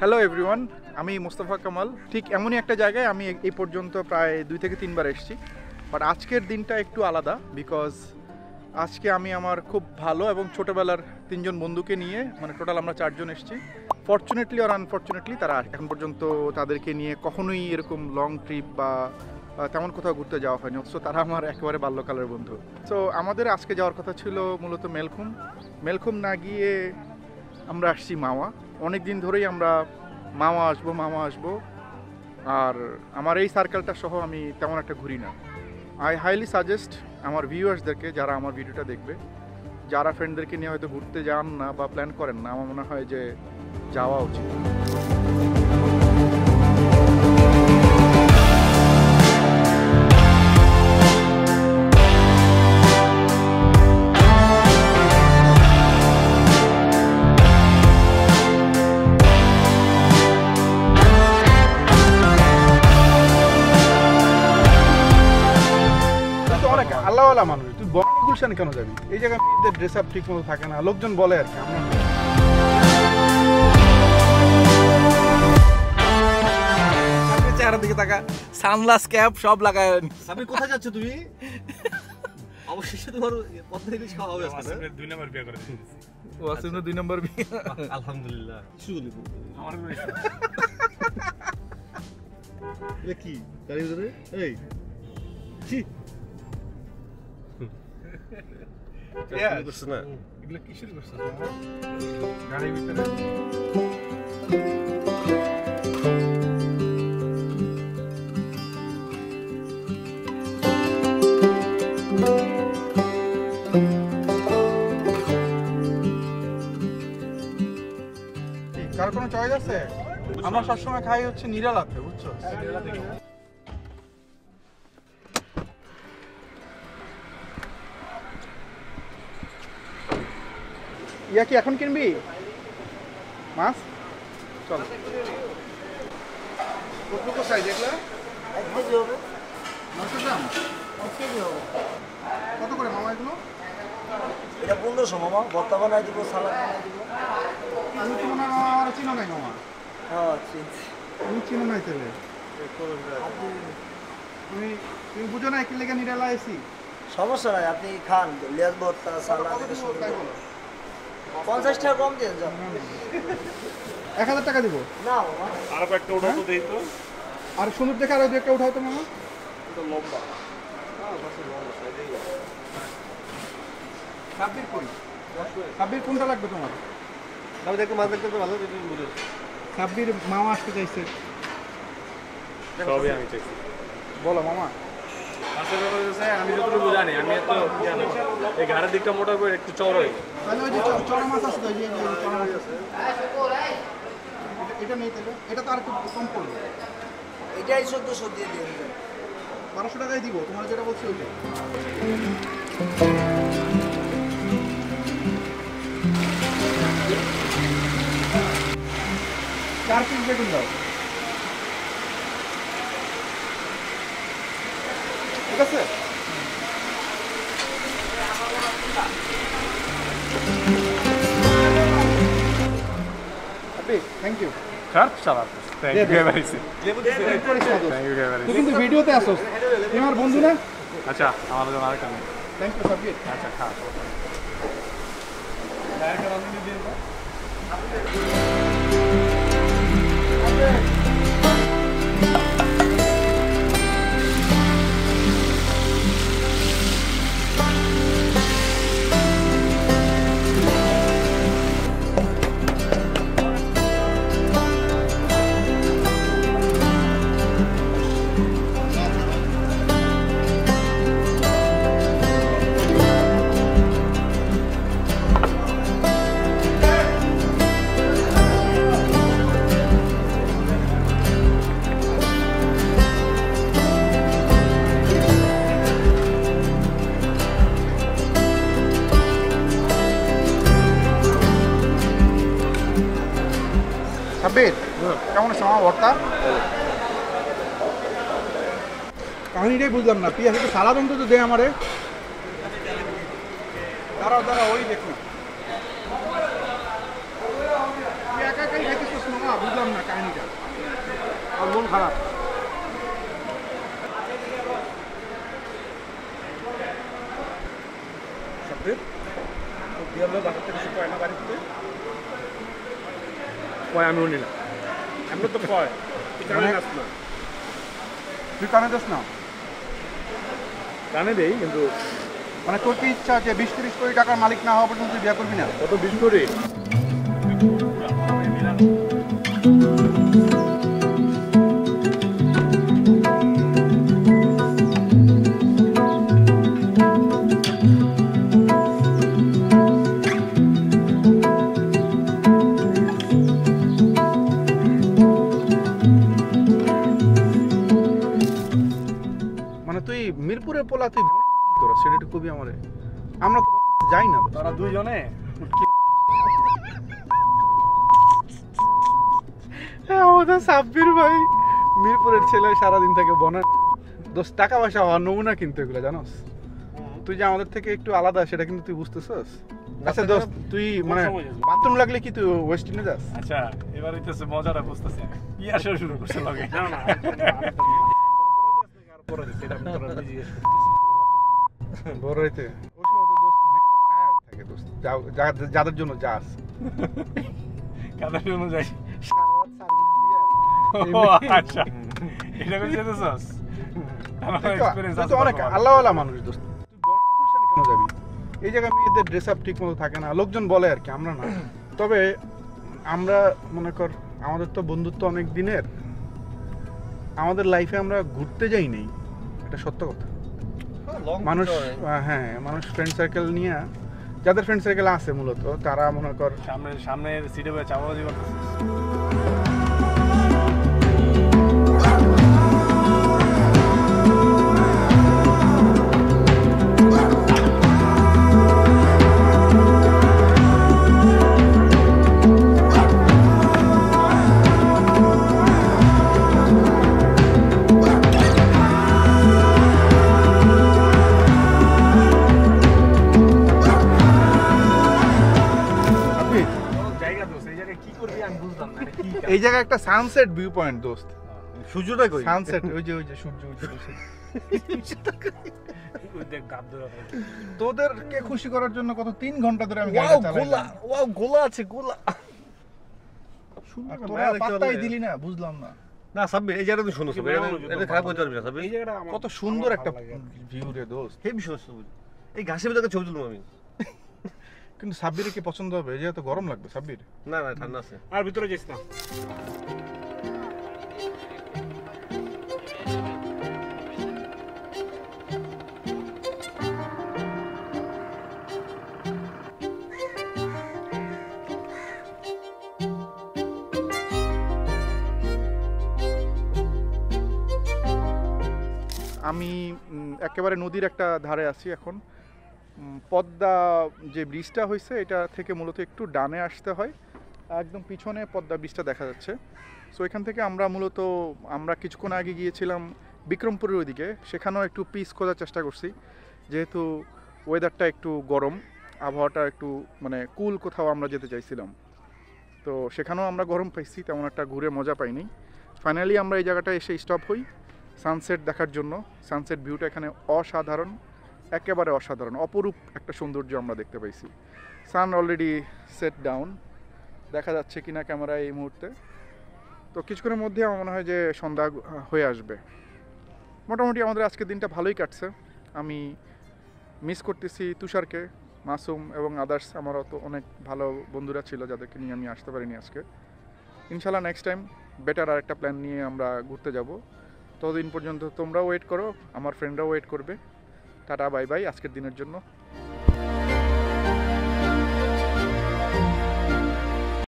Hello everyone, আমি মোস্তফা কামাল। ঠিক এমনই একটা জায়গায় আমি এই পর্যন্ত প্রায় 2 থেকে 3 বার এসেছি, বাট আজকের দিনটা একটু আলাদা বিকজ আজকে আমি আমার খুব ভালো এবং ছোটোবেলার 3 জন বন্ধুকে নিয়ে, মানে টোটাল আমরা 4 জন এসেছি। ফর্চুনেটলি আর আনফর্চুনেটলি তারা এখন পর্যন্ত তাদেরকে নিয়ে কখনোই এরকম লং ট্রিপ বা তেমন কোথাও ঘুরতে যাওয়া হয়নি, অথচ তারা আমার একেবারে বাল্যকালের বন্ধু। সো আমাদের আজকে যাওয়ার কথা ছিল মূলত মেলখুম না গিয়ে আমরা আসছি মাওয়া। অনেক দিন ধরেই আমরা মাওয়া আসবো, আর আমার এই সার্কেলটা সহ আমি তেমন একটা ঘুরি না। আই হাইলি সাজেস্ট আমার ভিউয়ার্সদেরকে, যারা আমার ভিডিওটা দেখবে, যারা ফ্রেন্ডদেরকে নিয়ে হয়তো ঘুরতে যান না বা প্ল্যান করেন না, আমার মনে হয় যে যাওয়া উচিত। আল্লাহওয়ালা মানুষ, তুই গুলশানে কেন যাবি? এই জায়গায় মেয়েদের ড্রেস আপ ঠিক মতো থাকে না, লোকজন বলে আর কি। আমরা চেহারার দিকে তাকা, সানগ্লাস ক্যাপ সব লাগায়। আমি কোথায় যাচ্ছ তুমি? অবশেষে তোমার পদ্মা ইলিশ খাওয়া হবে আজকে। 2 নম্বর বিয়ে করে দিয়েছি। ওয়াসিমের 2 নম্বর বিয়ে। আলহামদুলিল্লাহ। শুনি আমার এটা কি গাড়ির ভিতরে? এই কি করছ না? এগুলো কিসের করছিস গাড়ির ভিতরে? কার কোনো চয়েস আছে? আমরা সবসময় খাই হচ্ছে নিরালাতে, বুঝছো? ইয়া কি এখন কিনবি মাছ? চল। কতটুকু সাইজ এগুলা? 1 কেজি হবে। 900 গ্রাম? 1 কেজি হবে। কত করে মামা এগুলো? এটা 1500 মামা, ভর্তা বানাই দিব, সালাদ বানাই দিব। তুমি তো মনে হয় আমার চিনো নাই মামা। হ্যাঁ চিনছি। তুমি চিনো নাই তাহলে? তুমি বুঝো না কি লেগে নিরালা এসি? সমস্যা নাই, আপনি খান, লেজ ভর্তা সালাদ এটা শুরু তাই করুন। বলো। 50 টাকা কম দিয়ে যান। 1000 টাকা দিব। না মামা, আরো কয়েকটা ওটা তো দেই তো। আর সুন্দর দেখে আরো 2 একটা উঠাও তো মামা। এটা লম্বা। সাব্বির কই? সাব্বির কোনটা লাগবে তোমার? আমি দেখতে মাছ দেখতে তো ভালো তুমি বুঝো। সাব্বির মামা আসতে চাইছে। সবই আমি চাইছি। বলো মামা। মাছের ব্যাপারে হচ্ছে আমি যতটুকু জানি, আমি এত জানি এই ঘাড়ের দিকটা মোটা করে একটু চওড়া হয়। তাহলে ওই যে চড়া মাছ আছে তো, এই যে চড়া মাছ আছে। এটা নেই তাহলে? এটা তো আর একটু কম পড়বে। এটাই 1400 দিয়ে দিয়ে দিবেন। 1200 টাকায় দিব, তোমার যেটা বলছি ওইটাই। 4 পিস বেগুন দাও। ঠিক আছে? Thank you. খারাপ চালাত। Thank you very much. Thank you very much. তুই কিন্তু ভিডিওতে আসোস, তুই আমার বন্ধু না? আচ্ছা, আমার জন্য আরেকটা নেই। Thank you Sabbir. আচ্ছা, খা। সাব্বির কেমন আছে মামা ভর্তা? কাহিনিটাই বুঝলাম না, পিয়াজ একটু সালাদ অন্তত দে আমারে। দাঁড়াও ওই দেখ না, তুই একা একাই খাইতেছিস দোষ মামা বুঝলাম না কাহিনীটা। আমার মন খারাপ। সাব্বির বিয়াল্লো বাজার থেকে কিছু কয় না বাড়িতে কয় আমিও নিলাম এমন তো কয় কানে নাচ না তুই কানে দোষ না কানে দেই কিন্তু মানে তোর কি ইচ্ছা যে 20-30 কোটি টাকার মালিক না হওয়া পর্যন্ত তুই বিয়ে করবি না? কত 20 কোটি মানে তুই মিরপুরের পোলা তুই কি করছ সেটা একটু কবি আমারে। আমরা তো যাই না। তারা দুইজনে আমাদের সাব্বির ভাই মিরপুরের ছেলে সারাদিন থেকে বনান 10 টাকা পয়সা হওয়ার নমুনা কিন্তু এগুলো জানোস। তুই যে আমাদের থেকে একটু আলাদা সেটা কিন্তু তুই বুঝতেছস। আচ্ছা দোস্ত তুই মানে বাথরুম লাগলে কি তুই ওয়েস্ট ইন্ডিজে যাস? আচ্ছা এবার হইতেছে মজাটা বুঝতেছি কি আসা শুরু করছে লগে না না বড় হইতে ওই সময় তো দোস্ত মেয়েরা টায়ার্ড থাকে দোস্ত যাদের জন্য যাস কাদের জন্য যাই সারারাত সার্ভিস দিয়া ও আচ্ছা এটা কই যেতেছস আমার এক্সপেরিয়েন্স তুই তো অনেক আল্লাহওয়ালা মানুষ দোস্ত। তুই বনানী গুলশানে কেন যাবি? এই জায়গায় মেয়েদের ড্রেস আপ ঠিক মতো থাকে না, লোকজন বলে আর কি, আমরা না। তবে আমরা মনে কর আমাদের তো বন্ধুত্ব অনেক দিনের, আমাদের লাইফে আমরা ঘুরতে যাই নাই, এটা সত্য কথা। মানুষ হ্যাঁ মানুষ ফ্রেন্ড সার্কেল নিয়ে, যাদের ফ্রেন্ড সার্কেল আছে মূলত তারা মনে কর সামনের সিটে বসে চাপাবাজি করতেছিস। এই জায়গায় একটা সানসেট ভিউ পয়েন্ট দোস্ত। সূর্যটা কই? সানসেট ওই যে সূর্য ওই যে তোদেরকে খুশি করার জন্য কত 3 ঘন্টা ধরে আমি গাড়িটা চালাইলাম। ওয়াও গোলা আছে গোলা। আর তোরা পাত্তাই দিলি না, বুঝলাম না। না সাব্বির এই জায়গাটা তুই শুনো সাব্বির, এটা খারাপ হতে পারবি না সাব্বির। কত সুন্দর একটা ভিউ রে দোস্ত। হেভি শুনছ এই ঘাসের ভিতরে ছবি তুলবো আমি। কিন্তু সাব্বির কি পছন্দ হবে? এই জায়গা তো গরম লাগবে সাব্বির। না না ঠান্ডা আছে। আর ভিতরে যাইস না। আমি একেবারে নদীর একটা ধারে আছি এখন। পদ্মা যে ব্রিজটা হয়েছে এটা থেকে মূলত একটু ডানে আসতে হয়, একদম পিছনে পদ্মা ব্রিজটা দেখা যাচ্ছে। সো এখান থেকে আমরা কিছুক্ষণ আগে গিয়েছিলাম বিক্রমপুরের ওইদিকে, সেখানেও একটু পিস খোঁজার চেষ্টা করছি, যেহেতু ওয়েদারটা একটু গরম, আবহাওয়াটা একটু মানে কুল কোথাও আমরা যেতে চাইছিলাম। তো সেখানেও আমরা গরম পাইছি, তেমন একটা ঘুরে মজা পাইনি। ফাইনালি আমরা এই জায়গাটায় এসে স্টপ হই সানসেট দেখার জন্য। সানসেট ভিউটা এখানে অসাধারণ, একেবারে অসাধারণ, অপরূপ একটা সৌন্দর্য আমরা দেখতে পাইছি। সান অলরেডি সেট ডাউন, দেখা যাচ্ছে কিনা ক্যামেরায় এই মুহূর্তে। তো কিছুক্ষণের মধ্যে আমার মনে হয় যে সন্ধ্যা হয়ে আসবে। মোটামুটি আমাদের আজকের দিনটা ভালোই কাটছে। আমি মিস করতেছি তুষারকে, মাসুম এবং আদার্স, আমারও তো অনেক ভালো বন্ধুরা ছিল যাদেরকে নিয়ে আমি আসতে পারিনি আজকে। ইনশাল্লাহ নেক্সট টাইম বেটার আর একটা প্ল্যান নিয়ে আমরা ঘুরতে যাব। ততদিন পর্যন্ত তোমরাও ওয়েট করো, আমার ফ্রেন্ডরাও ওয়েট করবে। টাটা বাই বাই আজকের দিনের জন্য।